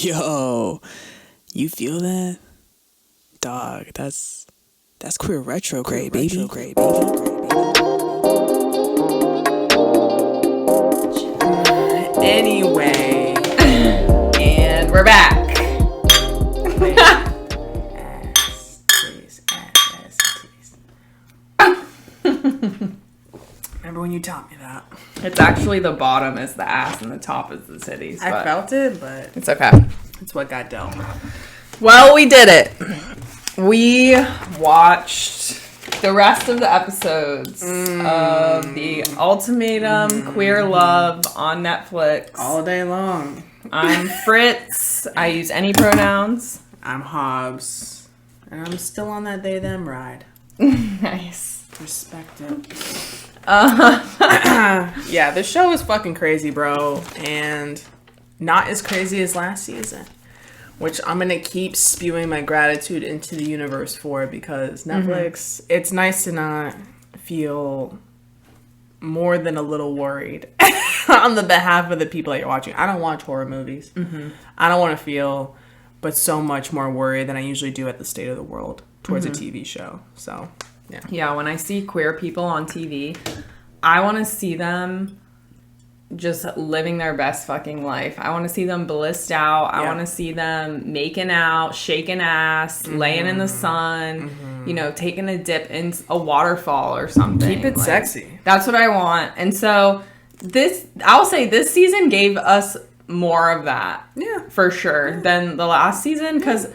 Yo, you feel that? Dog, that's queer retrograde, baby. Anyway, and we're back. Remember when you taught me that? It's actually the bottom is the ass and the top is the titties. I felt it, but it's okay. It's what got dealt. Well, we did it. We watched the rest of the episodes of the Ultimatum Queer Love on Netflix. All day long. I'm Fritz. I use any pronouns. I'm Hobbes. And I'm still on that they them ride. Nice. Respect it. Yeah, this show is fucking crazy, bro. And not as crazy as last season. Which I'm going to keep spewing my gratitude into the universe for, because Netflix, it's nice to not feel more than a little worried on the behalf of the people that you're watching. I don't watch horror movies. I don't want to feel but so much more worried than I usually do at the state of the world towards a TV show. So, yeah. Yeah, when I see queer people on TV, I want to see them just living their best fucking life. I want to see them blissed out. I want to see them making out, shaking ass, laying in the sun, you know, taking a dip in a waterfall or something. Keep it sexy. That's what I want. And so I'll say this season gave us more of that. Yeah. For sure. Than the last season. Because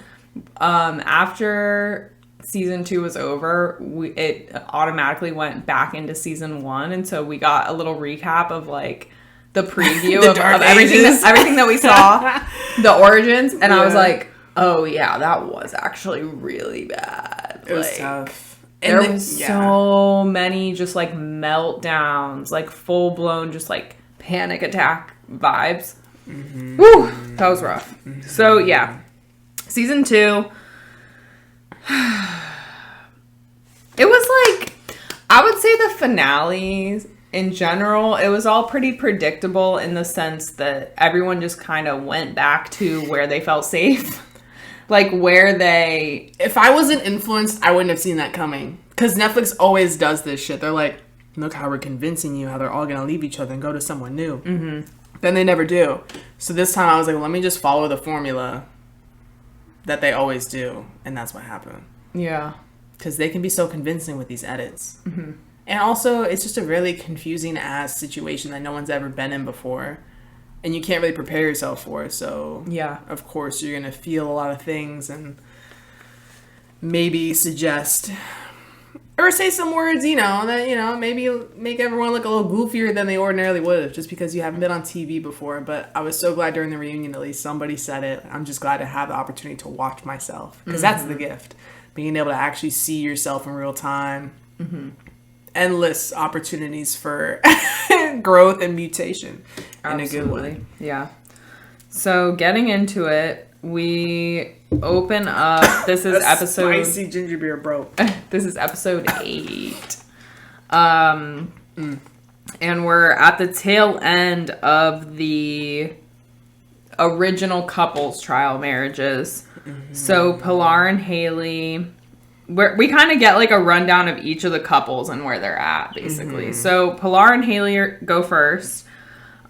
after season 2 was over, it automatically went back into season 1. And so we got a little recap of like the preview of everything that we saw, the origins, and I was like, oh yeah, that was actually really bad. It was tough. There was so many just like meltdowns, like full blown just like panic attack vibes. Woo, that was rough. So yeah, season 2. It was like, I would say the finales in general, it was all pretty predictable in the sense that everyone just kind of went back to where they felt safe. Like where they... If I wasn't influenced, I wouldn't have seen that coming. Because Netflix always does this shit. They're like, look how we're convincing you how they're all going to leave each other and go to someone new. Then they never do. So this time I was like, let me just follow the formula that they always do. And that's what happened. Yeah. Because they can be so convincing with these edits. And also, it's just a really confusing ass situation that no one's ever been in before. And you can't really prepare yourself for it. So, yeah, of course, you're going to feel a lot of things and maybe suggest or say some words, you know, that, you know, maybe make everyone look a little goofier than they ordinarily would have just because you haven't been on TV before. But I was so glad during the reunion, at least somebody said it. I'm just glad to have the opportunity to watch myself, because that's the gift. Being able to actually see yourself in real time. Endless opportunities for growth and mutation in a good way. Yeah. So getting into it, we open up. This is episode spicy ginger beer, bro. This is episode 8. And we're at the tail end of the original couples trial marriages. So Pilar and Haley, we kind of get like a rundown of each of the couples and where they're at, basically. So Pilar and Haley go first.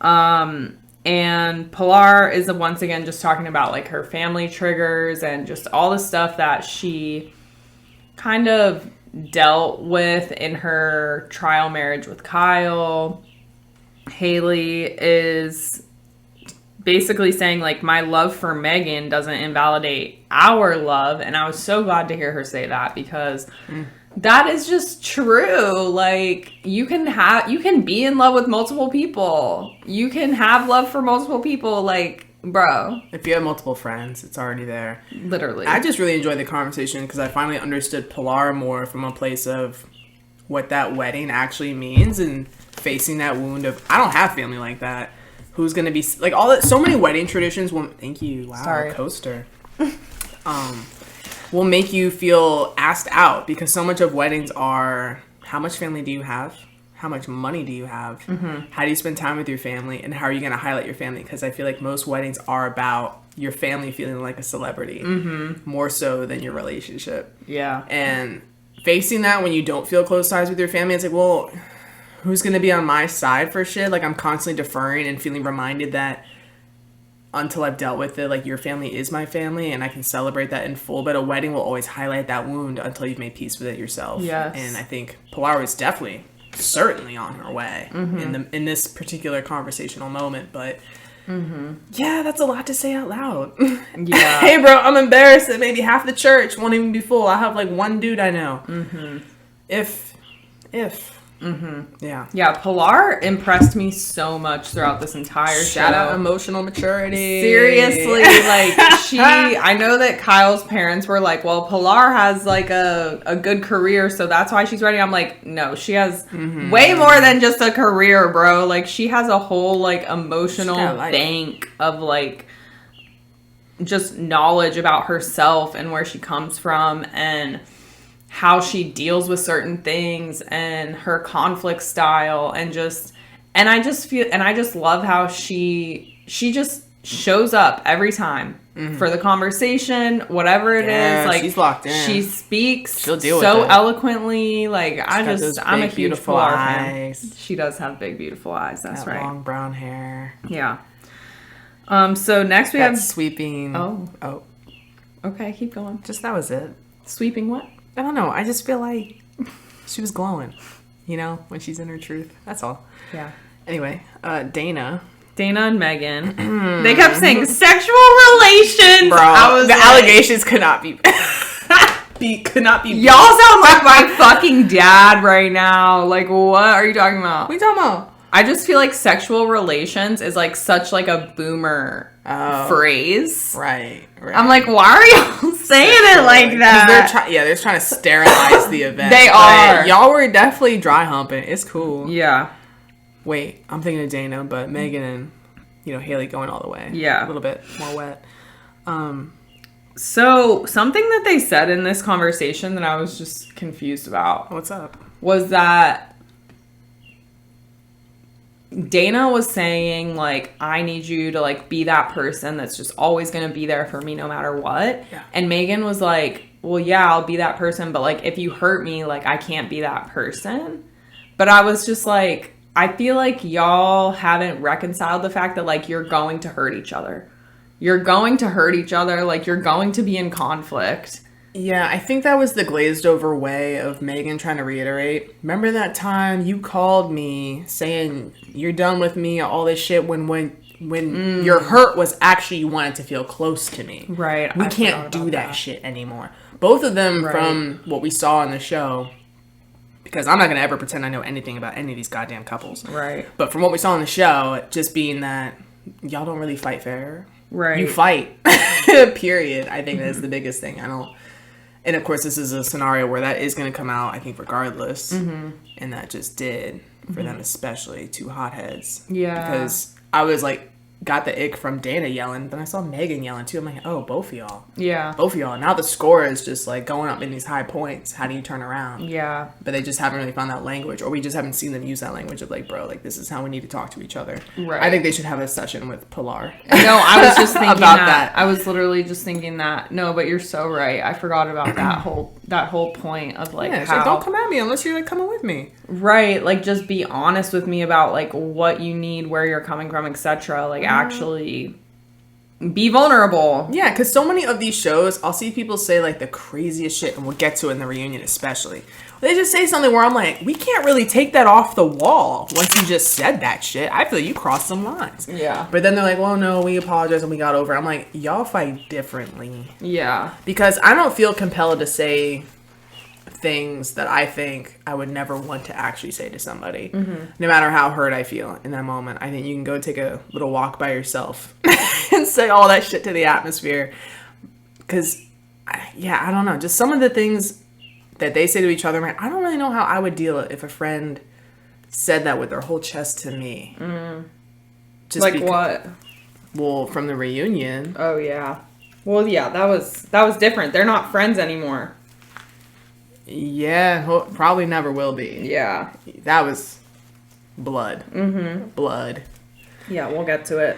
And Pilar is once again just talking about like her family triggers and just all the stuff that she kind of dealt with in her trial marriage with Kyle. Haley is basically saying like, my love for Megan doesn't invalidate our love. And I was so glad to hear her say that, because that is just true. Like, you can be in love with multiple people. You can have love for multiple people. Like, bro. If you have multiple friends, it's already there. Literally. I just really enjoyed the conversation because I finally understood Pilar more from a place of what that wedding actually means and facing that wound of, I don't have family like that. Who's going to be, like, all that, so many wedding traditions will, thank you, wow, Sorry. Coaster, will make you feel asked out, because so much of weddings are, how much family do you have? How much money do you have? How do you spend time with your family? And how are you going to highlight your family? Because I feel like most weddings are about your family feeling like a celebrity more so than your relationship. Yeah. And facing that when you don't feel close ties with your family, it's like, well, who's going to be on my side for shit? Like, I'm constantly deferring and feeling reminded that until I've dealt with it, like, your family is my family and I can celebrate that in full. But a wedding will always highlight that wound until you've made peace with it yourself. Yes. And I think Pilar was certainly on her way in this particular conversational moment. But yeah, that's a lot to say out loud. Yeah. Hey, bro, I'm embarrassed that maybe half the church won't even be full. I have like one dude I know. If. Yeah. Yeah, Pilar impressed me so much throughout this entire Shout show. out emotional maturity. Seriously, like, I know that Kyle's parents were like, well, Pilar has like a good career, so that's why she's ready. I'm like, no, she has way more than just a career, bro. Like, she has a whole like emotional bank of like just knowledge about herself and where she comes from and how she deals with certain things and her conflict style and I just love how she just shows up every time for the conversation, whatever it is. Like, she's locked in. She speaks She'll deal so with it. eloquently. Like, I'm a huge beautiful Pilar eyes. fan. She does have big, beautiful eyes. That's that right. long brown hair. Yeah. So next we That have sweeping. Oh. Okay, keep going. Just that was it. Sweeping what? I don't know. I just feel like she was glowing, you know, when she's in her truth. That's all. Yeah. Anyway, Dana and Megan. They kept saying sexual relations. Bro, the allegations could not be. Could not be. Y'all sound like my fucking dad right now. Like, what are you talking about? What are you talking about? I just feel like sexual relations is like such like a boomer phrase. Right. I'm like, why are y'all saying it like that? They're trying to sterilize the event. They are. Y'all were definitely dry humping. It's cool. Yeah. Wait, I'm thinking of Dana, but Megan and Haley going all the way. Yeah. A little bit more wet. So something that they said in this conversation that I was just confused about. What's up? Was that Dana was saying, like, I need you to, like, be that person that's just always going to be there for me no matter what. Yeah. And Megan was like, well, yeah, I'll be that person, but, like, if you hurt me, like, I can't be that person. But I was just like, I feel like y'all haven't reconciled the fact that, like, you're going to hurt each other. You're going to hurt each other. Like, you're going to be in conflict. Yeah, I think that was the glazed over way of Megan trying to reiterate. Remember that time you called me saying you're done with me, all this shit, when your hurt was actually you wanted to feel close to me. Right. We can't do that shit anymore. Both of them, from what we saw in the show, because I'm not going to ever pretend I know anything about any of these goddamn couples. Right. But from what we saw in the show, just being that y'all don't really fight fair. Right. You fight. Period. I think that's the biggest thing. And of course, this is a scenario where that is going to come out, I think, regardless. And that just did, for them especially, two hotheads. Yeah. Because I was like, got the ick from Dana yelling, then I saw Megan yelling too. I'm like, oh, both of y'all. Yeah. Both of y'all. Now the score is just like going up in these high points. How do you turn around? Yeah. But they just haven't really found that language, or we just haven't seen them use that language of like, bro, like this is how we need to talk to each other. Right. I think they should have a session with Pilar. No, I was just thinking about that. I was literally just thinking that. No, but you're so right. I forgot about that whole point of like Yeah, how like, don't come at me unless you're like coming with me. Right, like just be honest with me about like what you need, where you're coming from, etc. Like actually be vulnerable. Yeah, because so many of these shows, I'll see people say like the craziest shit, and we'll get to it in the reunion especially. They just say something where I'm like, we can't really take that off the wall once you just said that shit. I feel you crossed some lines. Yeah. But then they're like, well, no, we apologize and we got over it. I'm like, y'all fight differently. Yeah. Because I don't feel compelled to say things that I think I would never want to actually say to somebody. No matter how hurt I feel in that moment. I think you can go take a little walk by yourself and say all that shit to the atmosphere. Because, I don't know. Just some of the things that they say to each other, man, I don't really know how I would deal if a friend said that with their whole chest to me. Just like what? Well, from the reunion. Oh yeah. Well, yeah, that was different. They're not friends anymore. Yeah, probably never will be. Yeah. That was blood. Blood. Yeah, we'll get to it.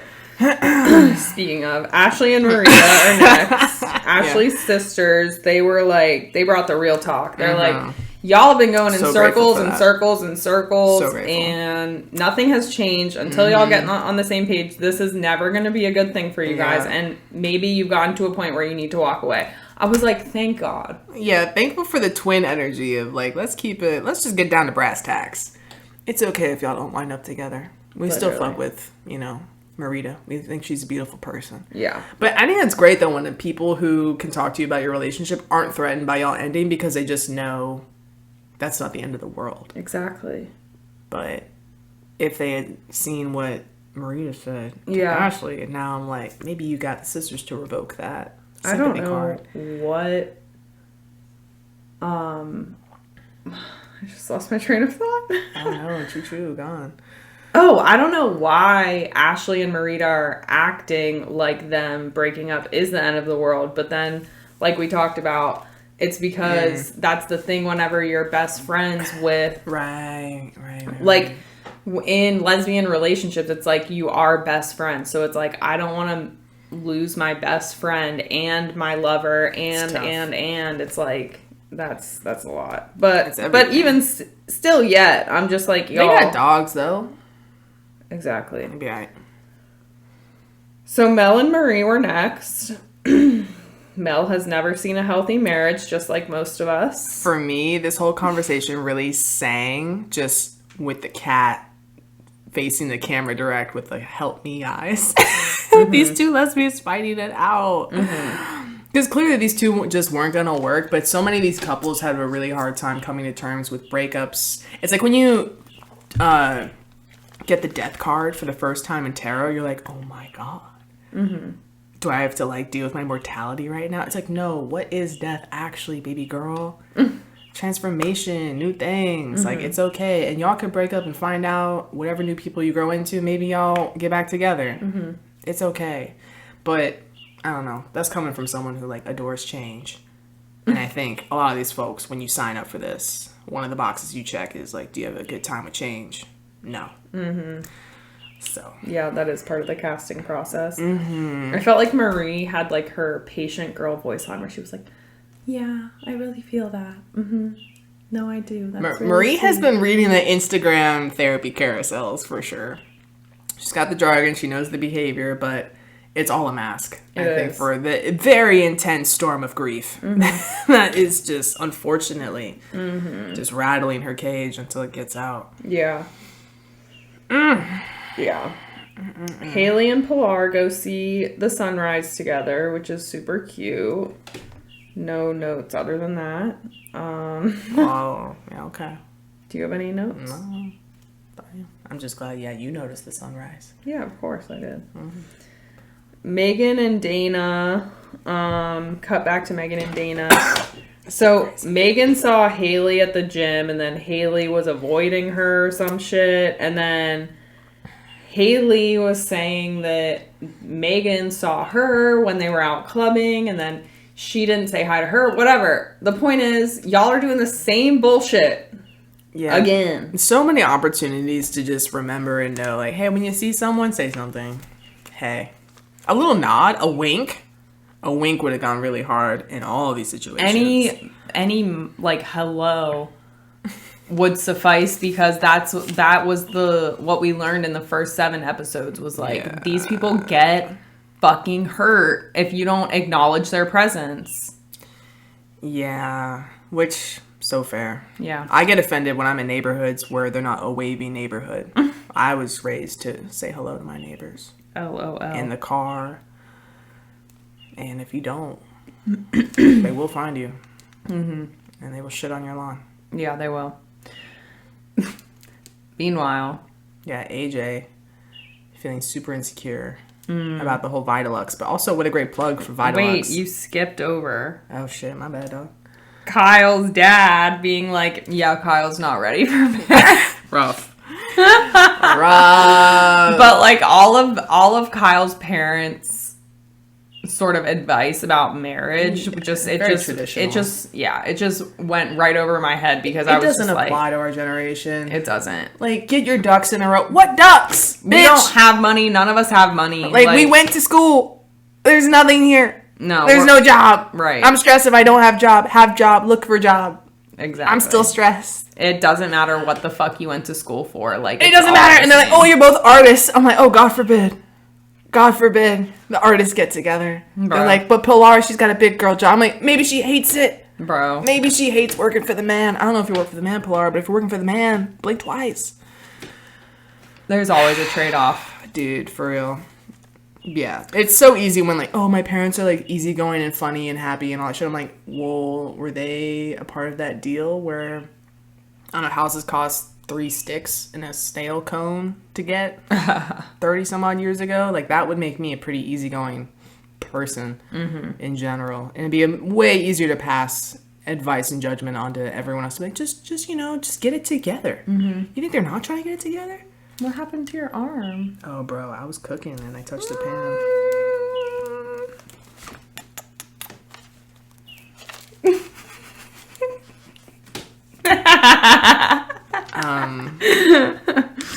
Speaking of, Ashley and Maria are next. Ashley's sisters, they brought the real talk. They're like, y'all have been going in circles and circles and circles, and nothing has changed until y'all get on the same page. This is never going to be a good thing for you guys, and maybe you've gotten to a point where you need to walk away. I was like, thank God. Yeah, thankful for the twin energy of like, let's just get down to brass tacks. It's okay if y'all don't wind up together. We still fuck with, Marita. We think she's a beautiful person. Yeah. But I think that's great, though, when the people who can talk to you about your relationship aren't threatened by y'all ending because they just know that's not the end of the world. Exactly. But if they had seen what Marita said to Ashley, and now I'm like, maybe you got the sisters to revoke that. I don't know what... I just lost my train of thought. I don't know. Choo-choo, gone. Oh, I don't know why Ashley and Marita are acting like them breaking up is the end of the world. But then, like we talked about, it's because that's the thing whenever you're best friends with... Right. Like, in lesbian relationships, it's like you are best friends. So it's like, I don't want to lose my best friend and my lover and it's like... That's a lot. But even still yet, I'm just like, y'all. They got dogs, though. Exactly. It'll be all right. So Mel and Marie were next. Mel has never seen a healthy marriage, just like most of us. For me, this whole conversation really sang just with the cat facing the camera direct with the help me eyes. These two lesbians fighting it out. Because clearly these two just weren't going to work, but so many of these couples have a really hard time coming to terms with breakups. It's like when you get the death card for the first time in tarot, you're like, oh my God. Do I have to like deal with my mortality right now? It's like, no, what is death actually, baby girl? Transformation, new things. Like, it's okay. And y'all could break up and find out whatever new people you grow into. Maybe y'all get back together. It's okay. But... I don't know. That's coming from someone who, like, adores change. And I think a lot of these folks, when you sign up for this, one of the boxes you check is, like, do you have a good time with change? No. So. Yeah, that is part of the casting process. I felt like Marie had, like, her patient girl voice on where she was like, yeah, I really feel that. No, I do. That's really Marie sweet. has been reading the Instagram therapy carousels, for sure. She's got the jargon. She knows the behavior, but... it's all a mask, I think, for the very intense storm of grief that is just, unfortunately, just rattling her cage until it gets out. Yeah. Yeah. Haley and Pilar go see the sunrise together, which is super cute. No notes other than that. Oh, yeah, okay. Do you have any notes? No. I'm just glad, you noticed the sunrise. Yeah, of course I did. Megan and Dana, cut back to Megan and Dana. So Megan saw Haley at the gym, and then Haley was avoiding her or some shit, and then Haley was saying that Megan saw her when they were out clubbing, and then she didn't say hi to her. Whatever. The point is, y'all are doing the same bullshit. Yeah. Again. So many opportunities to just remember and know, like, hey, when you see someone, say something. Hey. A little nod, a wink. A wink would have gone really hard in all of these situations. Any like hello would suffice, because that was what we learned in the first 7 episodes was like, these people get fucking hurt if you don't acknowledge their presence. Yeah, which so fair. Yeah. I get offended when I'm in neighborhoods where they're not a wavy neighborhood. I was raised to say hello to my neighbors. LOL. In the car. And if you don't, they will find you. And they will shit on your lawn. Yeah, they will. Meanwhile. Yeah, AJ feeling super insecure about the whole Vitalux. But also, what a great plug for Vitalux. Wait, you skipped over. Oh shit, my bad, dog. Kyle's dad being like, yeah, Kyle's not ready for marriage. Rough. But like all of Kyle's parents sort of advice about marriage. It just went right over my head because I was just like, it doesn't apply to our generation. It doesn't. Like, get your ducks in a row. What ducks? Bitch? We don't have money. None of us have money. Like we went to school. There's nothing here. No. There's no job. Right. I'm stressed if I don't have job. Have job. Look for job. Exactly. I'm still stressed. It doesn't matter what the fuck you went to school for. Like, it doesn't matter. And they're like, oh, you're both artists. I'm like, oh, God forbid. God forbid the artists get together. Bro. They're like, but Pilar, she's got a big girl job. I'm like, maybe she hates it. Bro. Maybe she hates working for the man. I don't know if you work for the man, Pilar, but if you're working for the man, blink twice. There's always a trade-off. Dude, for real. Yeah. It's so easy when, like, oh, my parents are, like, easygoing and funny and happy and all that shit. I'm like, well, were they a part of that deal where, I don't know, houses cost 3 sticks in a snail cone to get 30 some odd years ago? Like, that would make me a pretty easygoing person in general. And it'd be way easier to pass advice and judgment onto everyone else. Like, just get it together. You think they're not trying to get it together? What happened to your arm? Oh, bro, I was cooking and I touched the pan.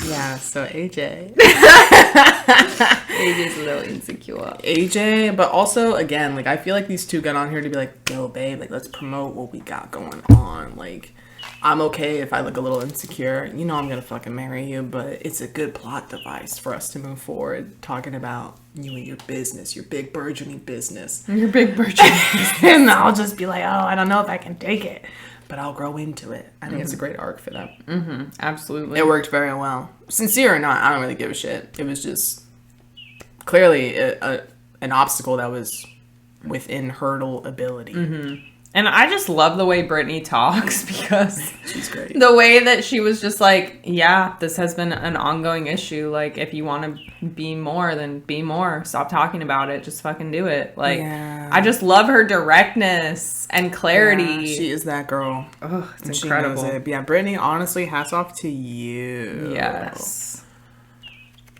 Yeah, so AJ. AJ's a little insecure. AJ, but also, again, like, I feel like these two got on here to be like, yo, babe, like, let's promote what we got going on. Like, I'm okay if I look a little insecure. You know I'm gonna fucking marry you, but it's a good plot device for us to move forward talking about you and your business, your big burgeoning business. Your big burgeoning business. And I'll just be like, oh, I don't know if I can take it, but I'll grow into it. I think it's a great arc for them. Absolutely. It worked very well. Sincere or not, I don't really give a shit. It was just clearly an obstacle that was within hurdle ability. And I just love the way Brittany talks because she's great. The way that she was just like, yeah, this has been an ongoing issue. Like, if you want to be more, then be more. Stop talking about it. Just fucking do it. Like, yeah. I just love her directness and clarity. Yeah, she is that girl. Oh, it's incredible. She knows it. Yeah, Brittany, honestly, hats off to you. Yes.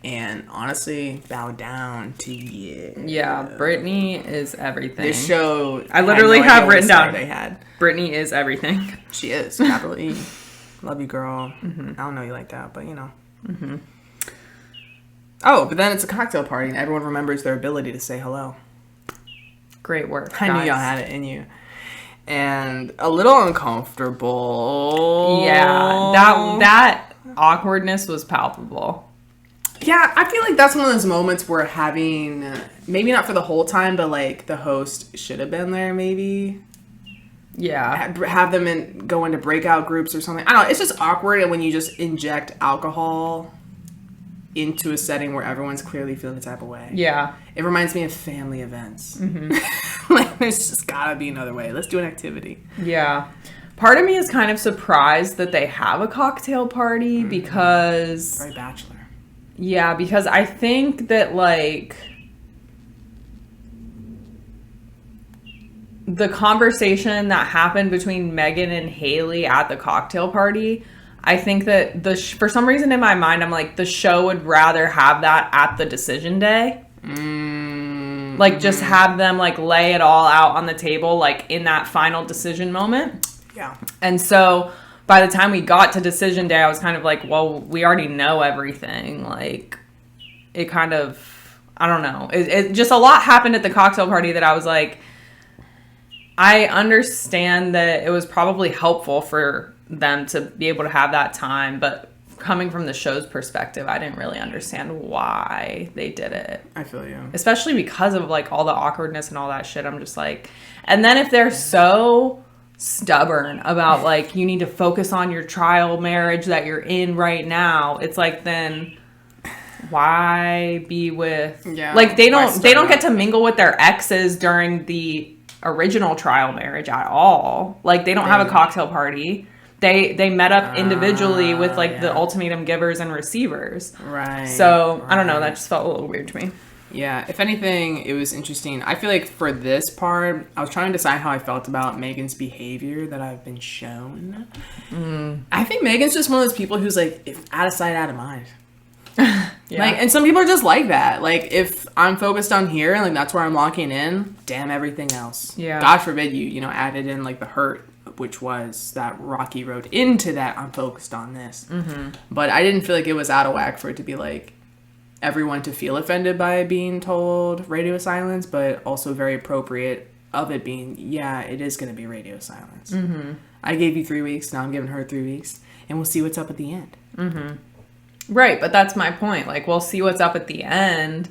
And honestly, bow down to you. Yeah, Brittany is everything. This show, I literally have written down. They had. Brittany is everything. She is, capital E. Love you, girl. I don't know you like that, but you know. Oh, but then it's a cocktail party, and everyone remembers their ability to say hello. Great work. I knew y'all had it in you. And a little uncomfortable. Yeah, that awkwardness was palpable. Yeah, I feel like that's one of those moments where having, maybe not for the whole time, but like the host should have been there maybe. Yeah. Have them go into breakout groups or something. I don't know. It's just awkward when you just inject alcohol into a setting where everyone's clearly feeling the type of way. Yeah. It reminds me of family events. Like, there's just gotta be another way. Let's do an activity. Yeah. Part of me is kind of surprised that they have a cocktail party because... Very bachelor. Yeah, because I think that, like, the conversation that happened between Megan and Haley at the cocktail party, I think that for some reason in my mind, I'm like, the show would rather have that at the decision day. Like, just have them, like, lay it all out on the table, like, in that final decision moment. Yeah. And so... by the time we got to decision day, I was kind of like, well, we already know everything. Like, it kind of, I don't know. It just a lot happened at the cocktail party that I was like, I understand that it was probably helpful for them to be able to have that time. But coming from the show's perspective, I didn't really understand why they did it. I feel you. Especially because of, like, all the awkwardness and all that shit. I'm just like, and then if they're so... stubborn about, like, you need to focus on your trial marriage that you're in right now, it's like, then why be with like they don't get to mingle with their exes during the original trial marriage at all. Like, they don't have a cocktail party. They met up individually with, like, the ultimatum givers and receivers, right? So I don't know, that just felt a little weird to me. Yeah, if anything, it was interesting. I feel like for this part, I was trying to decide how I felt about Megan's behavior that I've been shown. I think Megan's just one of those people who's like, out of sight, out of mind. Yeah. Like, and some people are just like that. Like, if I'm focused on here and like that's where I'm locking in, damn everything else. Yeah. God forbid you added in like the hurt, which was that rocky road into that I'm focused on this. Mm-hmm. But I didn't feel like it was out of whack for it to be like everyone to feel offended by being told radio silence, but also very appropriate of it being, yeah, it is going to be radio silence. Mm-hmm. I gave you 3 weeks. Now I'm giving her 3 weeks, and we'll see what's up at the end. Mm-hmm. Right, but that's my point. Like, we'll see what's up at the end,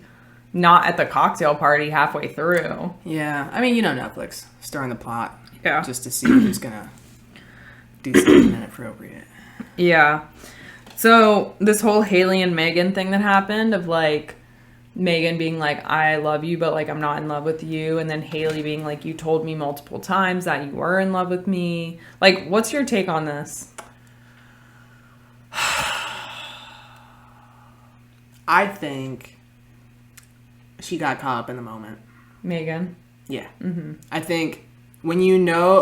not at the cocktail party halfway through. Yeah, I mean, Netflix stirring the pot. Yeah. Just to see who's gonna do something inappropriate. Yeah. So this whole Haley and Megan thing that happened of like Megan being like, I love you, but like I'm not in love with you, and then Haley being like, you told me multiple times that you were in love with me. Like, what's your take on this? I think she got caught up in the moment. Megan? Yeah. Mm-hmm. I think when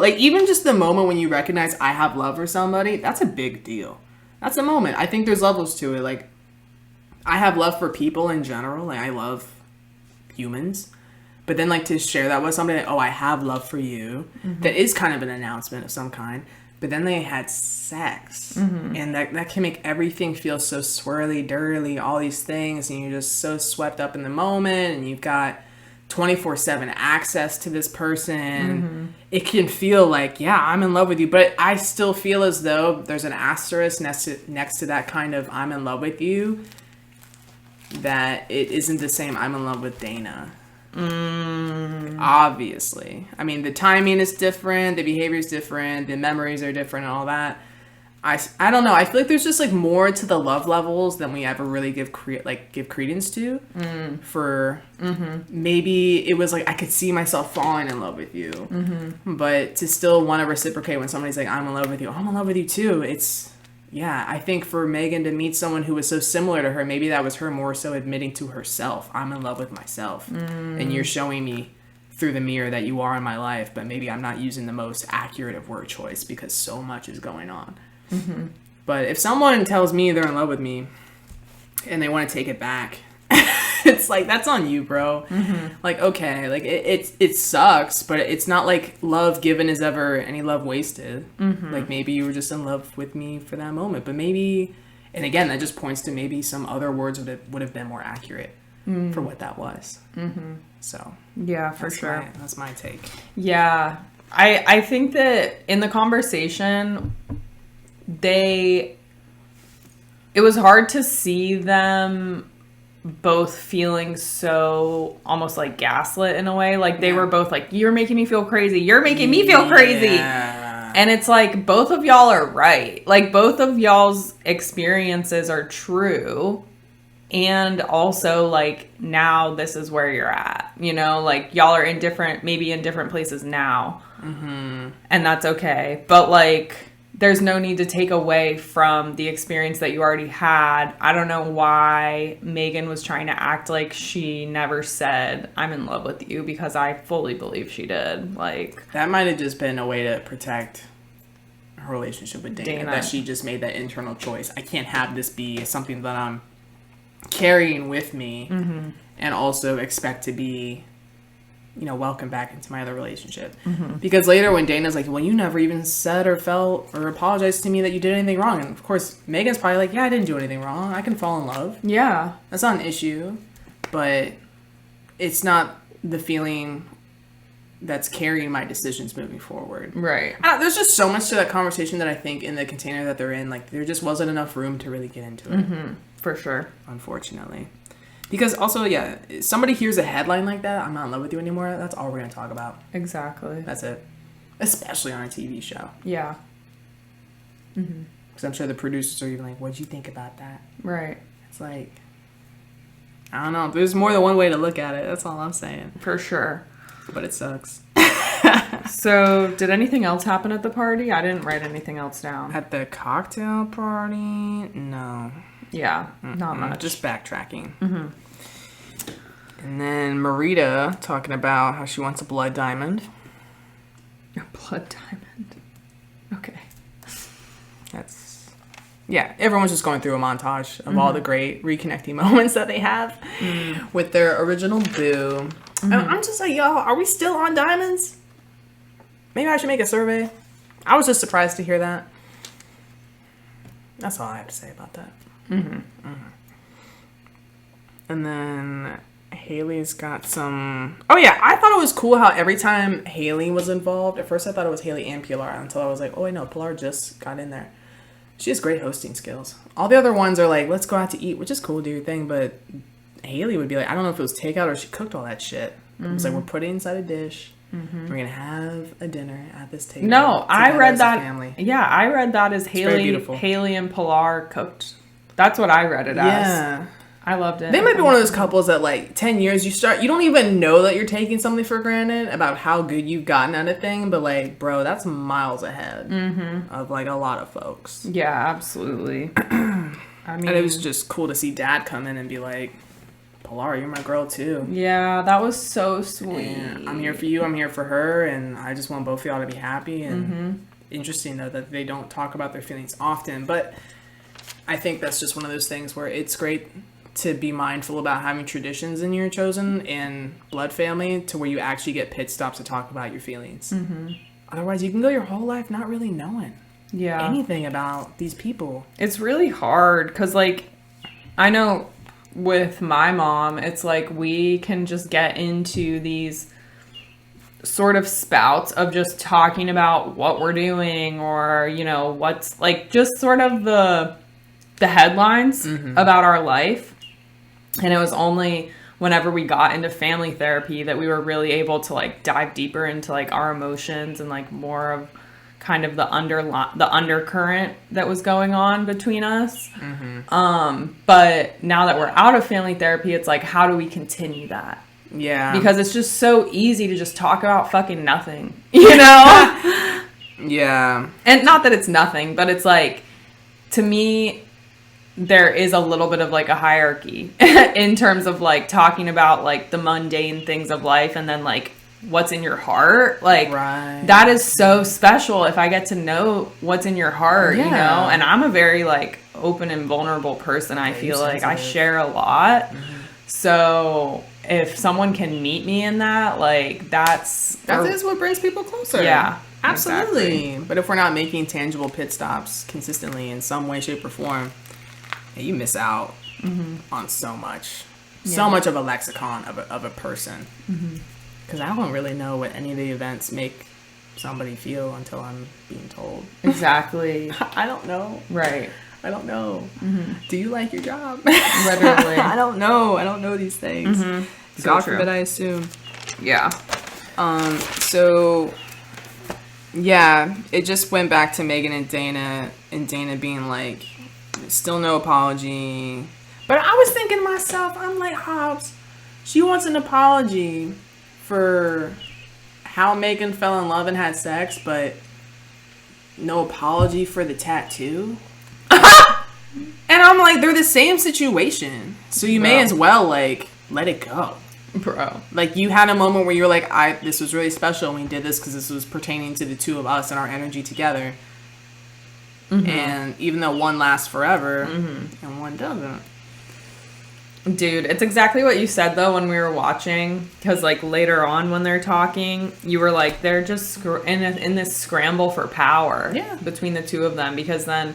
like even just the moment when you recognize I have love for somebody, that's a big deal. That's a moment. I think there's levels to it. Like, I have love for people in general. Like, I love humans. But then, like, to share that with somebody, like, oh, I have love for you, that is kind of an announcement of some kind. But then they had sex. Mm-hmm. And that can make everything feel so swirly, dirty, all these things. And you're just so swept up in the moment. And you've got 24/7 access to this person. Mm-hmm. It can feel like, yeah, I'm in love with you. But I still feel as though there's an asterisk next to that kind of I'm in love with you. That it isn't the same I'm in love with Dana. Obviously. I mean, the timing is different, the behavior is different, the memories are different and all that. I don't know. I feel like there's just like more to the love levels than we ever really give credence to. For maybe it was like I could see myself falling in love with you, but to still want to reciprocate when somebody's like, I'm in love with you. I'm in love with you too. Yeah, I think for Megan to meet someone who was so similar to her, maybe that was her more so admitting to herself, I'm in love with myself. And you're showing me through the mirror that you are in my life, but maybe I'm not using the most accurate of word choice because so much is going on. Mm-hmm. But if someone tells me they're in love with me and they want to take it back, it's like, that's on you, bro. Mm-hmm. Like, okay, like it sucks, but it's not like love given is ever any love wasted. Mm-hmm. Like, maybe you were just in love with me for that moment, but maybe, and again, that just points to maybe some other words would have been more accurate for what that was. Mm-hmm. So yeah, for sure. That's my take. Yeah, I think that in the conversation, it was hard to see them both feeling so almost like gaslit in a way. Like, they were both like, you're making me feel crazy. You're making me feel crazy. And it's like, both of y'all are right. Like, both of y'all's experiences are true. And also, like, now this is where you're at. Like, y'all are maybe in different places now. Mm-hmm. And that's okay. But, like, there's no need to take away from the experience that you already had. I don't know why Megan was trying to act like she never said, I'm in love with you, because I fully believe she did. Like, that might have just been a way to protect her relationship with Dana. That she just made that internal choice. I can't have this be something that I'm carrying with me, and also expect to be welcome back into my other relationship. Mm-hmm. Because later when Dana's like, well, you never even said or felt or apologized to me that you did anything wrong. And of course, Megan's probably like, yeah, I didn't do anything wrong. I can fall in love. Yeah. That's not an issue. But it's not the feeling that's carrying my decisions moving forward. Right. There's just so much to that conversation that I think in the container that they're in, like, there just wasn't enough room to really get into it. Mm-hmm. For sure. Unfortunately. Because also, yeah, somebody hears a headline like that, I'm not in love with you anymore, that's all we're going to talk about. Exactly. That's it. Especially on a TV show. Yeah. Mm-hmm. Because I'm sure the producers are even like, what'd you think about that? Right. It's like, I don't know. There's more than one way to look at it. That's all I'm saying. For sure. But it sucks. So, did anything else happen at the party? I didn't write anything else down. At the cocktail party? No. Yeah, not much. Just backtracking. Mm-hmm. And then Marita talking about how she wants a blood diamond. A blood diamond. Okay. That's Yeah, everyone's just going through a montage of all the great reconnecting moments that they have with their original boo. And I'm just like, y'all, are we still on diamonds? Maybe I should make a survey. I was just surprised to hear that. That's all I have to say about that. And then Haley's got some... Oh, yeah, I thought it was cool how every time Haley was involved, at first I thought it was Haley and Pilar, until I was like, oh, wait, no, Pilar just got in there. She has great hosting skills. All the other ones are like, let's go out to eat, which is cool, do your thing, but Haley would be like, I don't know if it was takeout or she cooked all that shit. It was like, we're putting inside a dish. We're going to have a dinner at this table. No, I read that. Family. Yeah, I read that as Haley and Pilar cooked. That's what I read it as. Yeah. I loved it. They might be one of those couples that, like, 10 years, you don't even know that you're taking something for granted about how good you've gotten at a thing, but, like, bro, that's miles ahead of, like, a lot of folks. Yeah, absolutely. I mean... And it was just cool to see Dad come in and be like, Pilar, you're my girl, too. Yeah, that was so sweet. And I'm here for you, I'm here for her, and I just want both of y'all to be happy. And interesting, though, that they don't talk about their feelings often, but I think that's just one of those things where it's great to be mindful about having traditions in your chosen and blood family to where you actually get pit stops to talk about your feelings. Otherwise, you can go your whole life not really knowing anything about these people. It's really hard because, like, I know with my mom, it's like we can just get into these sort of spouts of just talking about what we're doing or, you know, what's, like, just sort of the headlines about our life. And it was only whenever we got into family therapy that we were really able to, like, dive deeper into, like, our emotions and, like, more of kind of the undercurrent that was going on between us. But now that we're out of family therapy, it's like, how do we continue that? Yeah. Because it's just so easy to just talk about fucking nothing, you know? Yeah. And not that it's nothing, but it's like, to me, there is a little bit of, like, a hierarchy in terms of, like, talking about, like, the mundane things of life and then, like, what's in your heart. Like, that is so special if I get to know what's in your heart, you know? And I'm a very, like, open and vulnerable person. I feel like I share a lot. So if someone can meet me in that, like, that is what brings people closer. Yeah. Absolutely. Exactly. But if we're not making tangible pit stops consistently in some way, shape, or form, you miss out on so much. So much of a lexicon of a person. Because I don't really know what any of the events make somebody feel until I'm being told. Exactly. I don't know. Right. I don't know. Do you like your job? Literally. I don't know. I don't know these things. God forbid I assume. Yeah. So, yeah, it just went back to Megan and Dana being like, still no apology. But I was thinking to myself, I'm like, Hobbs, she wants an apology for how Megan fell in love and had sex, but no apology for the tattoo. And I'm like, they're the same situation. So you may as well, like, let it go. Bro. Like, you had a moment where you were like, this was really special and we did this because this was pertaining to the two of us and our energy together. And even though one lasts forever and one doesn't. Dude, it's exactly what you said, though, when we were watching. Because, like, later on when they're talking, you were like, they're just in this scramble for power between the two of them. Because then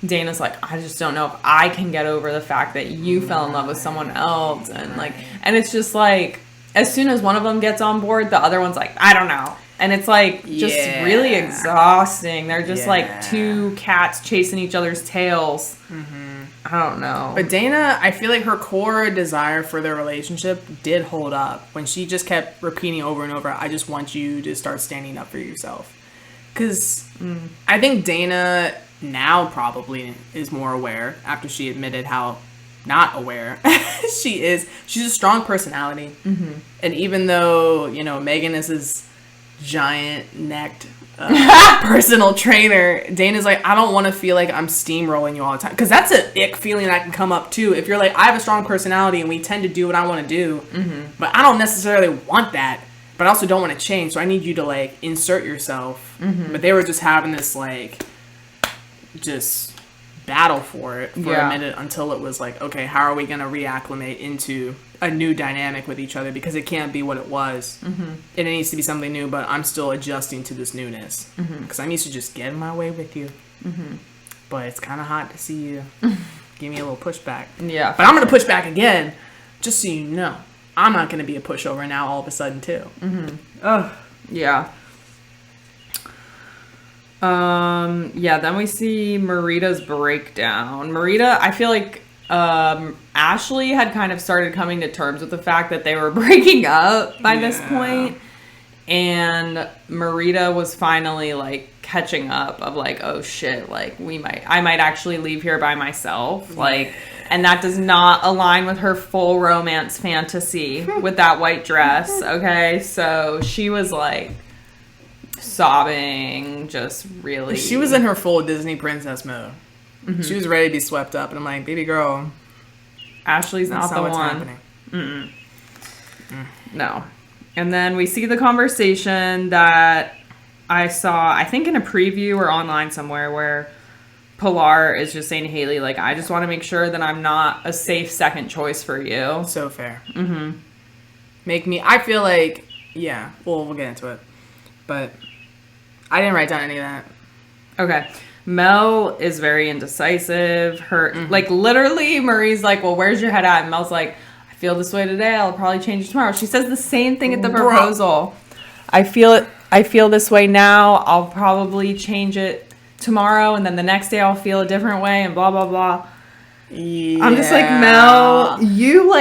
Dana's like, I just don't know if I can get over the fact that you fell in love with someone else. And, like, and it's just like, as soon as one of them gets on board, the other one's like, I don't know. And it's, like, just really exhausting. They're just, like, two cats chasing each other's tails. I don't know. But Dana, I feel like her core desire for their relationship did hold up. When she just kept repeating over and over, I just want you to start standing up for yourself. Because I think Dana now probably is more aware after she admitted how not aware she is. She's a strong personality. And even though, you know, Megan is this giant-necked personal trainer, Dana's like, I don't want to feel like I'm steamrolling you all the time. Because that's an ick feeling that can come up, too. If you're like, I have a strong personality and we tend to do what I want to do, but I don't necessarily want that, but I also don't want to change, so I need you to, like, insert yourself. But they were just having this, like, just battle for it for Yeah. a minute until it was like, okay, how are we going to reacclimate into a new dynamic with each other, because it can't be what it was. And it needs to be something new, but I'm still adjusting to this newness because I'm used to just getting my way with you. But it's kind of hot to see you give me a little pushback. Yeah. But I'm going to push back again, just so you know. I'm not going to be a pushover now all of a sudden, too. Ugh. Yeah. Yeah, then we see Marita's breakdown. Marita, I feel like Ashley had kind of started coming to terms with the fact that they were breaking up by this point. And Marita was finally like catching up of like, oh shit, like I might actually leave here by myself. Like, and that does not align with her full romance fantasy with that white dress. Okay. So she was like sobbing, just really. She was in her full Disney princess mode. She was ready to be swept up. And I'm like, baby girl, Ashley's not the what's one. happening. No. And then we see the conversation that I saw, I think in a preview or online somewhere, where Pilar is just saying to Haley, like, I just want to make sure that I'm not a safe second choice for you. So fair. I feel like, yeah, we'll get into it. But I didn't write down any of that. Okay. Mel is very indecisive. Like, literally, Marie's like, well, where's your head at? And Mel's like, I feel this way today. I'll probably change it tomorrow. She says the same thing at the proposal. I feel this way now. I'll probably change it tomorrow. And then the next day I'll feel a different way and blah, blah, blah. Yeah. I'm just like, Mel, you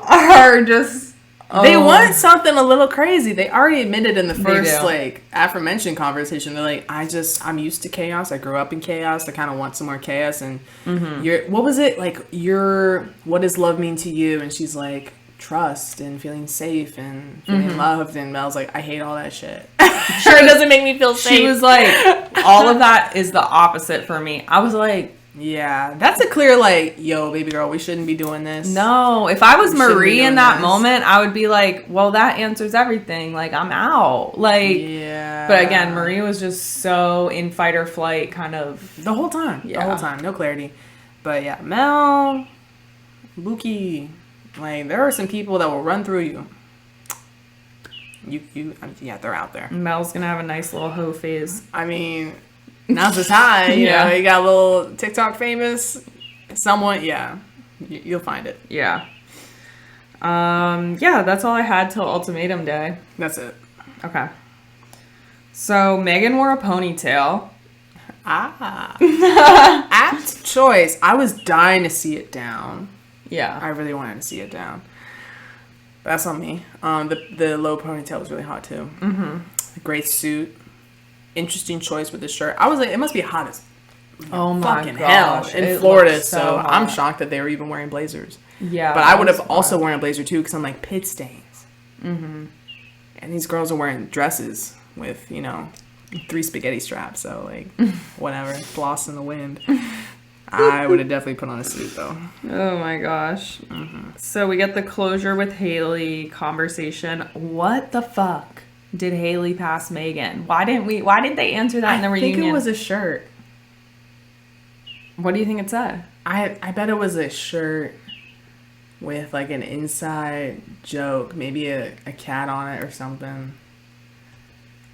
are just... They want something a little crazy. They already admitted in the first, do. like, aforementioned conversation, they're like, I'm used to chaos. I grew up in chaos. I kind of want some more chaos. And what was it? Like, what does love mean to you? And she's like, trust and feeling safe and feeling loved. And Mel's like, I hate all that shit. Sure, it doesn't make me feel safe. She was like, all of that is the opposite for me. I was like, yeah, that's a clear, like, yo, baby girl, we shouldn't be doing this. no. If I was Marie in that this. moment, I would be like, well, that answers everything. Like, I'm out. Like, yeah. But again, Marie was just so in fight or flight kind of. The whole time. Yeah. The whole time. No clarity. But yeah, Mel, Buki, like, there are some people that will run through you. Yeah, they're out there. Mel's going to have a nice little hoe phase. I mean, now's the time. You know, you got a little TikTok famous. Someone, yeah, you'll find it. Yeah. Yeah, that's all I had till Ultimatum Day. That's it. Okay. So Megan wore a ponytail. Apt choice. I was dying to see it down. Yeah. I really wanted to see it down. That's on me. The low ponytail was really hot too. Great suit. Interesting choice with the shirt. I was like, it must be hot as fucking hell in Florida. So I'm shocked that they were even wearing blazers. Yeah. But I would have also worn a blazer too, because I'm like, pit stains. And these girls are wearing dresses with, 3 spaghetti straps. So like, whatever, floss in the wind. I would have definitely put on a suit though. Oh my gosh. So we get the closure with Haley conversation. What the fuck did Haley pass Megan? Why didn't they answer that in the reunion? I think it was a shirt. What do you think it said? I bet it was a shirt with like an inside joke, maybe a cat on it or something.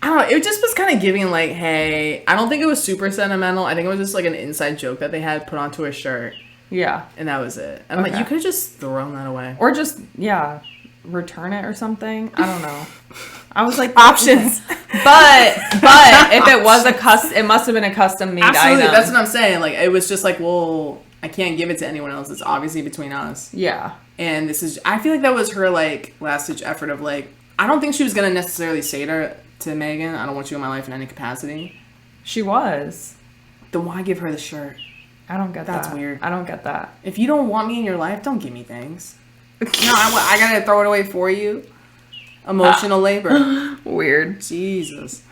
I don't know. It just was kind of giving like, hey, I don't think it was super sentimental. I think it was just like an inside joke that they had put onto a shirt. Yeah. And that was it. I'm like, you could have just thrown that away. Or just, return it or something. I don't know. I was like, options. But if it was it must have been a custom made Absolutely, item. that's what I'm saying. Like, it was just like, well, I can't give it to anyone else. It's obviously between us. Yeah. And I feel like that was her like last ditch effort of like, I don't think she was gonna necessarily say to Megan, I don't want you in my life in any capacity. She was. Then why give her the shirt? I don't get that. That's weird. I don't get that. If you don't want me in your life, don't give me things. No, I gotta throw it away for you. Emotional labor. Weird. Jesus.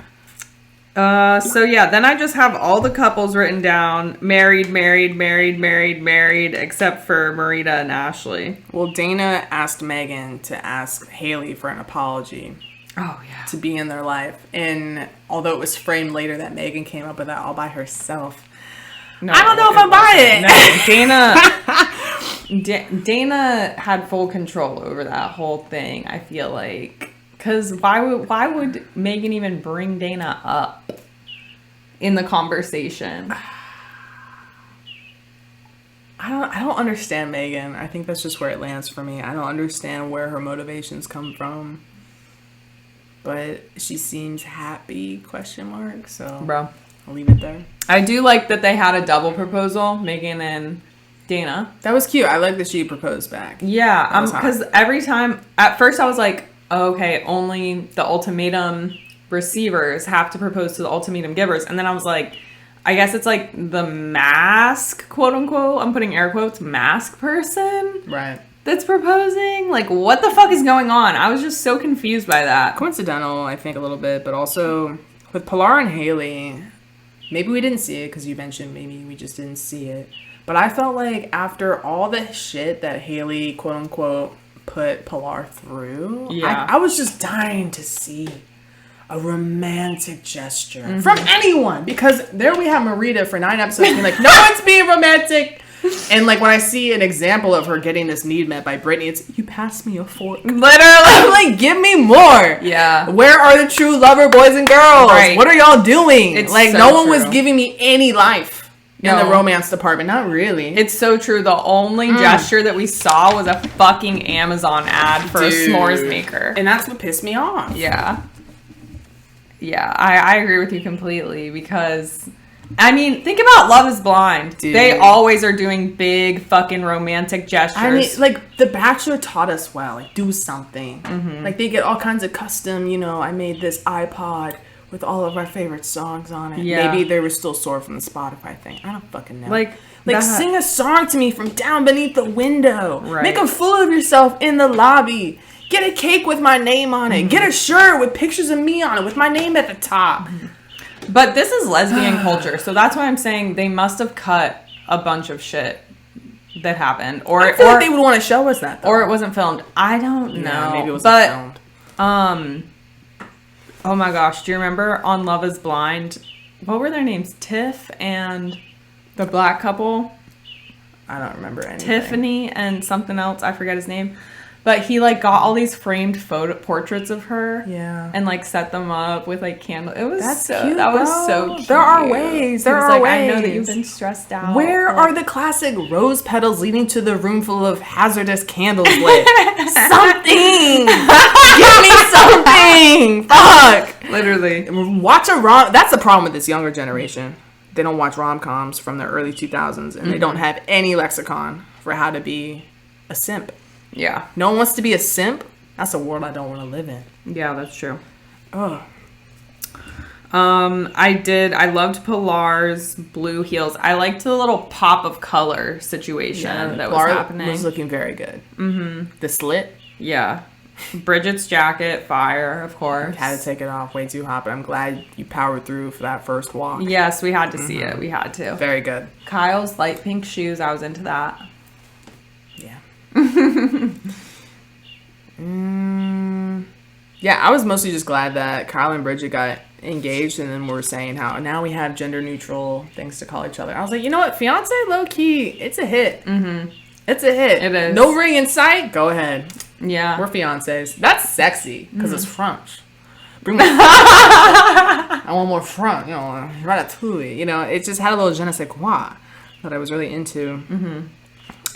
So yeah, then I just have all the couples written down. Married, except for Marita and Ashley. Well, Dana asked Megan to ask Haley for an apology. Oh, yeah. To be in their life. And although it was framed later that Megan came up with that all by herself, No, I don't know if I'm buying it. No, Dana had full control over that whole thing, I feel like. Because why would Megan even bring Dana up in the conversation? I don't understand Megan. I think that's just where it lands for me. I don't understand where her motivations come from. But she seems happy, ? So Bro. I'll leave it there. I do like that they had a double proposal, Megan and Dana. That was cute. I like that she proposed back. Yeah, because every time, at first I was like, oh, okay, only the ultimatum receivers have to propose to the ultimatum givers. And then I was like, I guess it's like the mask, quote unquote, I'm putting air quotes, mask person. Right. That's proposing. Like, what the fuck is going on? I was just so confused by that. Coincidental, I think, a little bit, but also with Pilar and Haley, maybe we didn't see it because you mentioned maybe we just didn't see it. But I felt like after all the shit that Haley, quote unquote, put Pilar through, yeah. I was just dying to see a romantic gesture from anyone, because there we have Marita for 9 episodes being like, no one's being romantic. And like when I see an example of her getting this need met by Brittany, it's, you pass me a fork. Literally. I'm like, give me more. Yeah. Where are the true lover boys and girls? Right. What are y'all doing? It's like so no one true. was giving me any life in the romance department. Not really. It's so true. The only gesture that we saw was a fucking Amazon ad for a s'mores maker. And that's what pissed me off. Yeah. Yeah, I agree with you completely, because, I mean, think about Love is Blind. Dude. They always are doing big fucking romantic gestures. I mean, like, The Bachelor taught us well. Like, do something. Like, they get all kinds of custom, I made this iPod with all of our favorite songs on it. Yeah. Maybe they were still sore from the Spotify thing. I don't fucking know. Like sing a song to me from down beneath the window. Right. Make a fool of yourself in the lobby. Get a cake with my name on it. Get a shirt with pictures of me on it with my name at the top. But this is lesbian culture, so that's why I'm saying they must have cut a bunch of shit that happened. I feel like they would want to show us that, though. Or it wasn't filmed. I don't know. Yeah, maybe it wasn't filmed. Oh my gosh, do you remember on Love is Blind, what were their names? Tiff and the black couple? I don't remember anything. Tiffany and something else, I forget his name. But he like got all these framed photo portraits of her, and like set them up with like candles. It was cute. That was so cute. There are ways. There are ways. I know that you've been stressed out. Where are the classic rose petals leading to the room full of hazardous candles lit? Something. Give me something. Fuck. Literally. Watch a rom. That's the problem with this younger generation. They don't watch rom-coms from the early 2000s, and they don't have any lexicon for how to be a simp. Yeah. No one wants to be a simp. That's a world I don't want to live in. Yeah, that's true. Oh. I loved Pilar's blue heels. I liked the little pop of color situation that was happening. Was looking very good. Mm-hmm. The slit. Yeah. Bridget's jacket, fire, of course. Had to take it off, way too hot, but I'm glad you powered through for that first walk. Yes, we had to see it. We had to. Very good. Kyle's light pink shoes, I was into that. Yeah. Yeah, I was mostly just glad that Kyle and Bridget got engaged, and then we're saying how now we have gender neutral things to call each other. I was like, you know what, fiance, low key, it's a hit. Mm-hmm. It's a hit. It is. No ring in sight. Go ahead. Yeah, we're fiancés. That's sexy because it's French. Bring me. I want more front. Ratatouille. It just had a little je ne sais quoi that I was really into. Mm-hmm.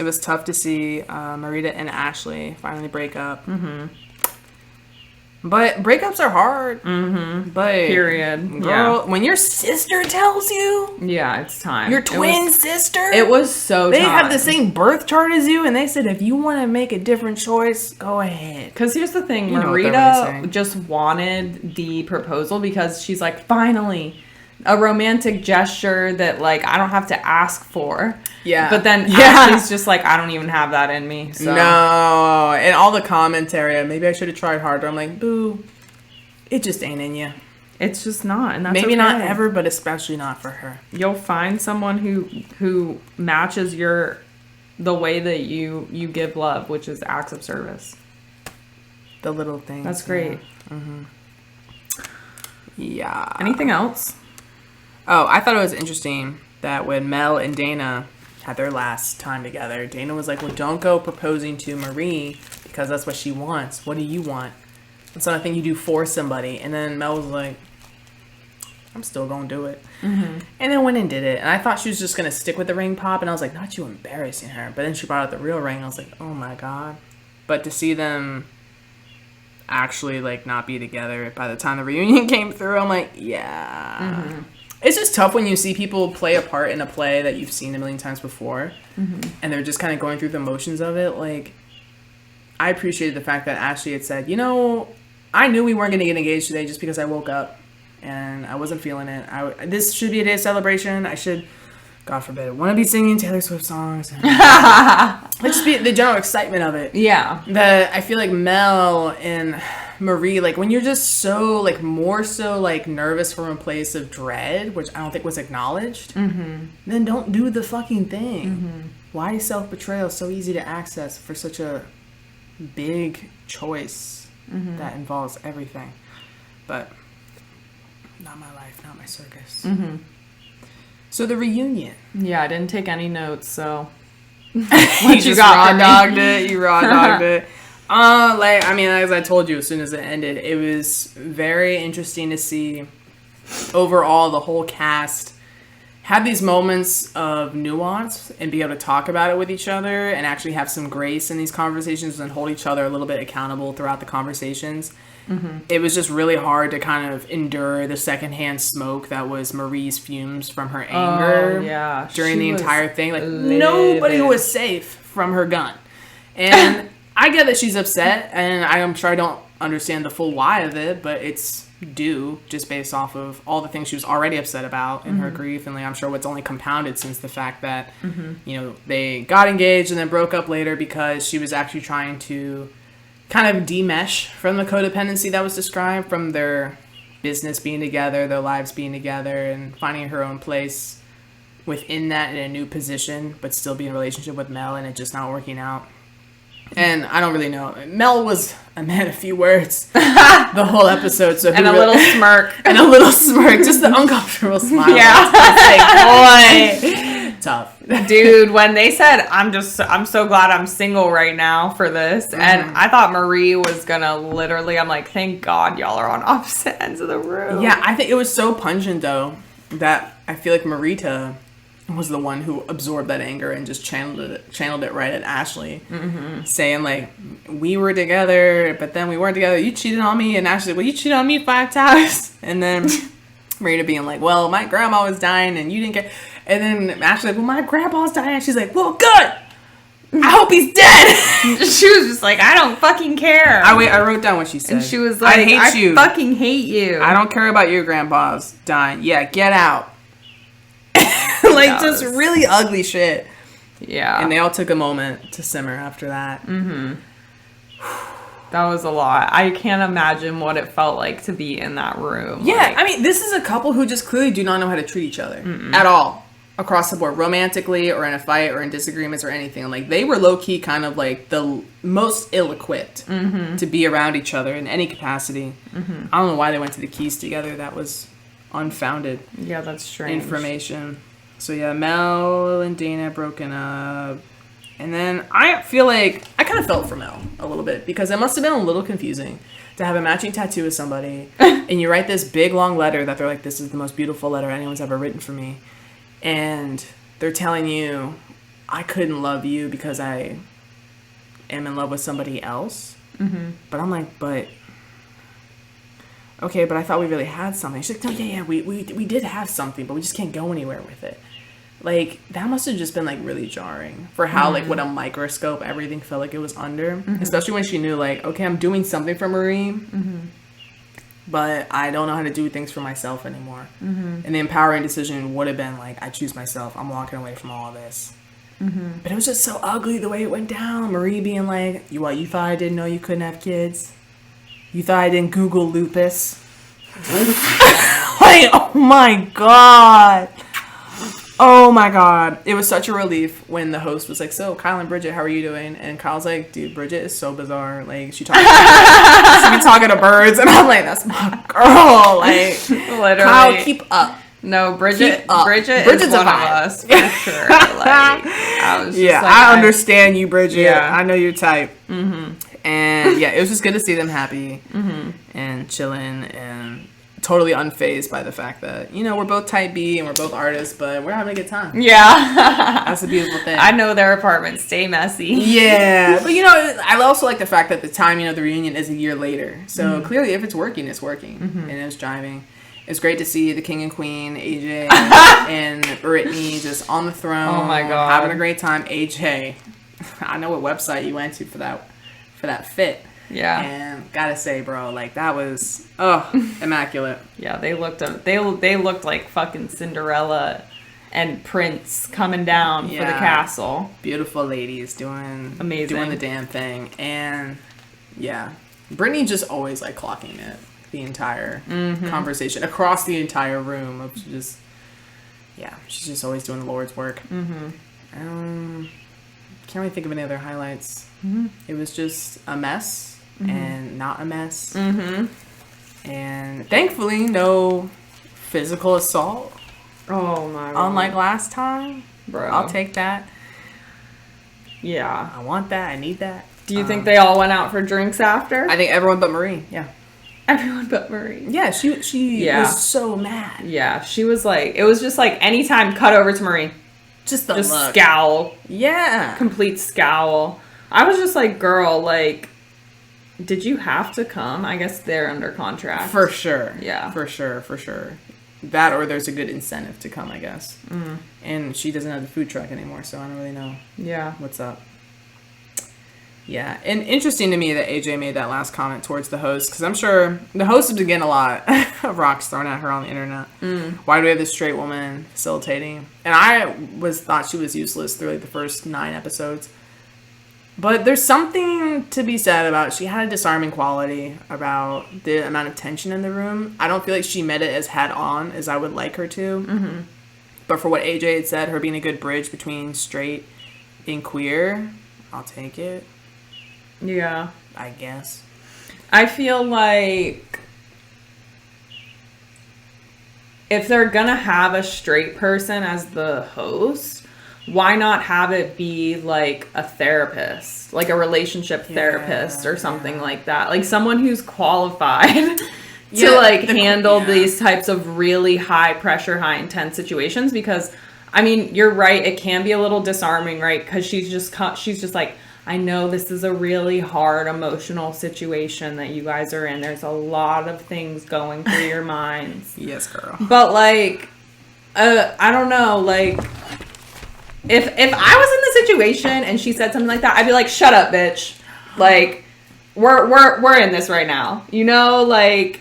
It was tough to see Marita and Ashley finally break up. Mm-hmm. But breakups are hard. Mm-hmm. But period. Girl, when your sister tells you, it's time. Your twin sister. It was so. They have the same birth chart as you, and they said if you want to make a different choice, go ahead. Because here's the thing, Marita just wanted the proposal because she's like, finally, a romantic gesture that like I don't have to ask for. Yeah. But then Ashley's just like, I don't even have that in me. So. No. And all the commentary, maybe I should have tried harder. I'm like, boo. It just ain't in you. It's just not. And that's maybe not ever, but especially not for her. You'll find someone who matches the way that you give love, which is acts of service. The little things. That's great. Mm-hmm. Yeah. Anything else? Oh, I thought it was interesting that when Mel and Dana had their last time together, Dana was like, well, don't go proposing to Marie because that's what she wants. What do you want? It's not a thing you do for somebody. And then Mel was like, I'm still going to do it. And then went and did it. And I thought she was just going to stick with the ring pop. And I was like, not you embarrassing her. But then she brought out the real ring. I was like, oh my God. But to see them actually like not be together by the time the reunion came through, I'm like, yeah. It's just tough when you see people play a part in a play that you've seen a million times before. And they're just kind of going through the motions of it. Like, I appreciated the fact that Ashley had said, you know, I knew we weren't going to get engaged today just because I woke up and I wasn't feeling it. This should be a day of celebration. I should, God forbid, want to be singing Taylor Swift songs. And let's just be the general excitement of it. Yeah. That I feel like Mel and Marie, like when you're just so like more so like nervous from a place of dread, which I don't think was acknowledged, then don't do the fucking thing. Why is self-betrayal so easy to access for such a big choice that involves everything? But not my life, not my circus. So the reunion. Yeah, I didn't take any notes, so You just raw dogged it. You raw dogged it. Like, I mean, as I told you, as soon as it ended, it was very interesting to see overall the whole cast have these moments of nuance and be able to talk about it with each other and actually have some grace in these conversations and hold each other a little bit accountable throughout the conversations. It was just really hard to kind of endure the secondhand smoke that was Marie's fumes from her anger during the entire thing. Like, nobody was safe from her gun. And I get that she's upset, and I'm sure I don't understand the full why of it, but it's due just based off of all the things she was already upset about in her grief, and like I'm sure what's only compounded since the fact that you know, they got engaged and then broke up later because she was actually trying to kind of de-mesh from the codependency that was described, from their business being together, their lives being together, and finding her own place within that in a new position, but still be in a relationship with Mel and it just not working out. And I don't really know. Mel was a man of few words the whole episode. So and a little smirk. And a little smirk. Just the uncomfortable smile. Yeah. Like, boy. Tough. Dude, when they said, I'm so glad I'm single right now for this. And I thought Marie was gonna literally, I'm like, thank God y'all are on opposite ends of the room. Yeah, I think it was so pungent though that I feel like Marita was the one who absorbed that anger and just channeled it right at Ashley, saying like, we were together, but then we weren't together. You cheated on me. And Ashley, well, you cheated on me 5 times. And then Marita being like, well, my grandma was dying and you didn't care. And then Ashley, well, my grandpa's dying. And she's like, well, good. I hope he's dead. She was just like, I don't fucking care. I wrote down what she said. And she was like, I fucking hate you. I don't care about your grandpa's dying. Yeah, get out. Like, just really ugly shit. Yeah. And they all took a moment to simmer after that. That was a lot. I can't imagine what it felt like to be in that room. Yeah, like, I mean, this is a couple who just clearly do not know how to treat each other at all. Across the board, romantically or in a fight or in disagreements or anything. Like, they were low-key kind of like the most ill-equipped to be around each other in any capacity. I don't know why they went to the Keys together. That was unfounded. Yeah, that's strange. Information. So yeah, Mel and Dana broken up. And then I feel like I kind of felt for Mel a little bit because it must have been a little confusing to have a matching tattoo with somebody and you write this big long letter that they're like, this is the most beautiful letter anyone's ever written for me. And they're telling you, I couldn't love you because I am in love with somebody else. But I'm like, okay, but I thought we really had something. She's like, no, yeah, we did have something, but we just can't go anywhere with it. Like, that must have just been, like, really jarring for how, like, what a microscope everything felt like it was under. Especially when she knew, like, okay, I'm doing something for Marie, but I don't know how to do things for myself anymore. And the empowering decision would have been, like, I choose myself. I'm walking away from all of this. But it was just so ugly the way it went down. Marie being like, you thought I didn't know you couldn't have kids? You thought I didn't Google lupus? Like, oh my God. Oh my God. It was such a relief when the host was like, so Kyle and Bridget, how are you doing? And Kyle's like, dude, Bridget is so bizarre. Like, she be talking to birds. And I'm like, that's my girl. Like, literally. Kyle, keep up. No, Bridget Bridget's is one a of vibe. us, for sure. Like, I was just Yeah, like, I understand you, Bridget. Yeah. I know your type. And yeah, it was just good to see them happy and chilling and totally unfazed by the fact that, you know, we're both type B and we're both artists, but we're having a good time. Yeah. That's a beautiful thing. I know their apartments stay messy. Yeah, but you know, I also like the fact that the timing of the reunion is a year later. So clearly, if it's working, it's working, and it's driving. It's great to see the king and queen, AJ and Brittany, just on the throne. Oh my God. Having a great time. AJ, I know what website you went to for that fit. Yeah. And gotta say, bro, like that was immaculate. Yeah, they looked like fucking Cinderella and Prince coming down for the castle. Beautiful ladies doing Amazing. the damn thing. And yeah, Brittany just always like clocking it the entire conversation across the entire room of just she's just always doing the Lord's work. Can't really think of any other highlights. It was just a mess and not a mess. And thankfully no physical assault. Oh my God. Unlike last time. Bro. I'll take that. Yeah. I want that. I need that. Do you think they all went out for drinks after? I think everyone but Marie. Yeah. Everyone but Marie. Yeah, she was so mad. Yeah, she was like, it was just like anytime cut over to Marie. Just the Just look. scowl. Yeah. Complete scowl. I was just like, girl, like, did you have to come? I guess they're under contract. For sure. Yeah. For sure. That or there's a good incentive to come, I guess. And she doesn't have the food truck anymore, so I don't really know Yeah. what's up. Yeah, and interesting to me that AJ made that last comment towards the host, because I'm sure the host has been getting a lot of rocks thrown at her on the internet. Why do we have this straight woman facilitating? And I thought she was useless through like the first 9 episodes. But there's something to be said about she had a disarming quality about the amount of tension in the room. I don't feel like she met it as head on as I would like her to. But for what AJ had said, her being a good bridge between straight and queer, I'll take it. Yeah. I guess. I feel like if they're gonna have a straight person as the host, why not have it be like a therapist, like a relationship therapist or something like that, like someone who's qualified to like handle these types of really high pressure, high intense situations? Because I mean, you're right, it can be a little disarming, right? Because she's just like, I know this is a really hard emotional situation that you guys are in. There's a lot of things going through your minds. Yes, girl. But like, I don't know, like, if I was in the situation and she said something like that, I'd be like, shut up, bitch. Like, we're in this right now. You know, like,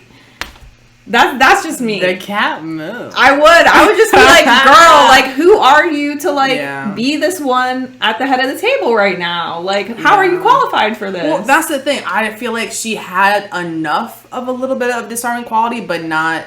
that's just me. The cat moved. I would just be like, girl, like, who are you to like be this one at the head of the table right now? Like, how are you qualified for this? Well, that's the thing. I feel like she had enough of a little bit of disarming quality, but not.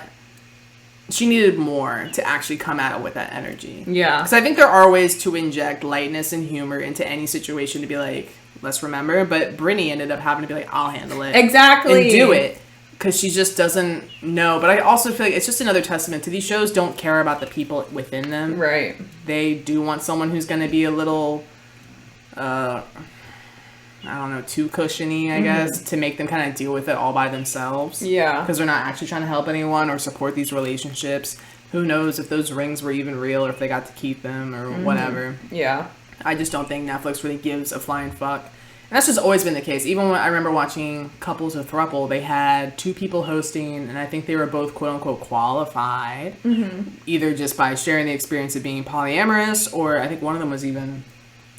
She needed more to actually come at it with that energy. Yeah. Because I think there are ways to inject lightness and humor into any situation to be like, let's remember. But Brittany ended up having to be like, I'll handle it. Exactly. And do it. Because she just doesn't know. But I also feel like it's just another testament to these shows don't care about the people within them. Right. They do want someone who's going to be a little, I don't know, too cushiony, I guess, to make them kind of deal with it all by themselves. Yeah. Because they're not actually trying to help anyone or support these relationships. Who knows if those rings were even real or if they got to keep them or whatever. Yeah. I just don't think Netflix really gives a flying fuck. And that's just always been the case. Even when I remember watching Couples of Throuple, they had 2 people hosting, and I think they were both quote-unquote qualified, either just by sharing the experience of being polyamorous, or I think one of them was even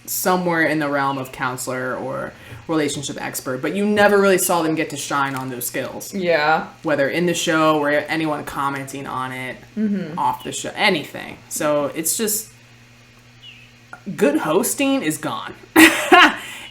somewhere in the realm of counselor or relationship expert. But you never really saw them get to shine on those skills. Yeah. Whether in the show or anyone commenting on it, off the show, anything. So it's just, good hosting is gone.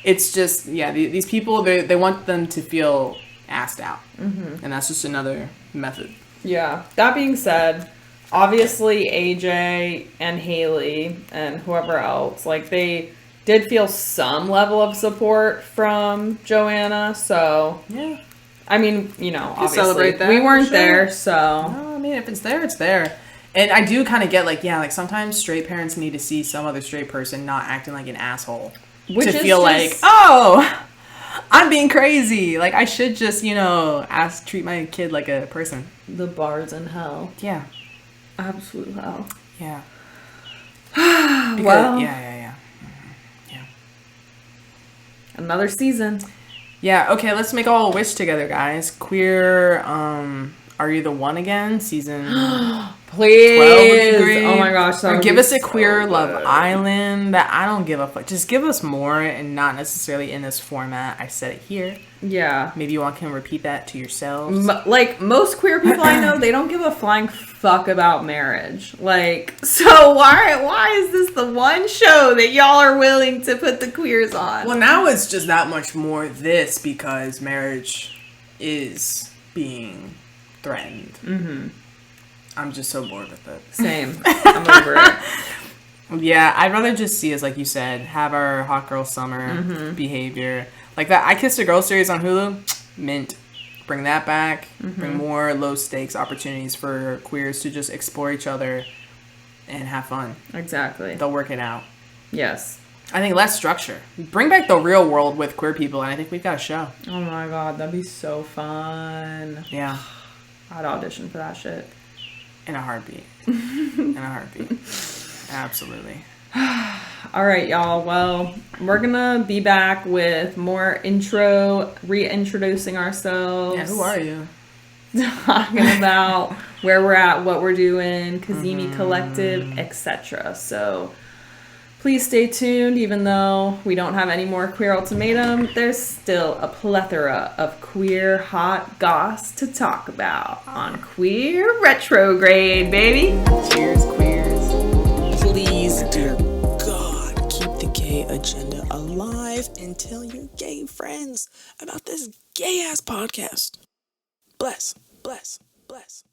It's just, these people, they want them to feel asked out. And that's just another method. Yeah. That being said, obviously AJ and Haley and whoever else, like, they did feel some level of support from Joanna. So, Yeah. I mean, you know, obviously celebrate that, we weren't for sure. there, so. No, I mean, if it's there, it's there. And I do kind of get like, yeah, like sometimes straight parents need to see some other straight person not acting like an asshole. Which to is feel like, oh, I'm being crazy. Like I should just, treat my kid like a person. The bars in hell. Yeah. Absolute hell. Yeah. Well. Yeah. Another season. Yeah, okay, let's make all a wish together, guys. Queer, Are You the One Again? Season Please. 12 would be great. Oh my gosh. Or give us a Queer so Love good. Island. That I don't give a fuck. Just give us more and not necessarily in this format. I said it here. Yeah. Maybe you all can repeat that to yourselves. Like, most queer people I know, they don't give a flying fuck about marriage. Like, so why is this the one show that y'all are willing to put the queers on? Well, now it's just that much more this because marriage is being threatened. Mm-hmm. I'm just so bored with it. Same. I'm over it. Yeah, I'd rather just see us, like you said, have our hot girl summer behavior. Like that I Kissed a Girl series on Hulu, mint. Bring that back. Bring more low stakes opportunities for queers to just explore each other and have fun. Exactly. They'll work it out. Yes. I think less structure. Bring back the real world with queer people, and I think we've got a show. Oh my god, that'd be so fun. Yeah. I'd audition for that shit. In a heartbeat. In a heartbeat. Absolutely. All right, y'all. Well, we're gonna be back with more reintroducing ourselves. Yeah, who are you? Talking about where we're at, what we're doing, Kazemi Collective, etc. So please stay tuned. Even though we don't have any more Queer Ultimatum, there's still a plethora of queer hot goss to talk about on Queer Retrograde, baby. Cheers, queers. Please, dear God, keep the gay agenda alive and tell your gay friends about this gay-ass podcast. Bless, bless, bless.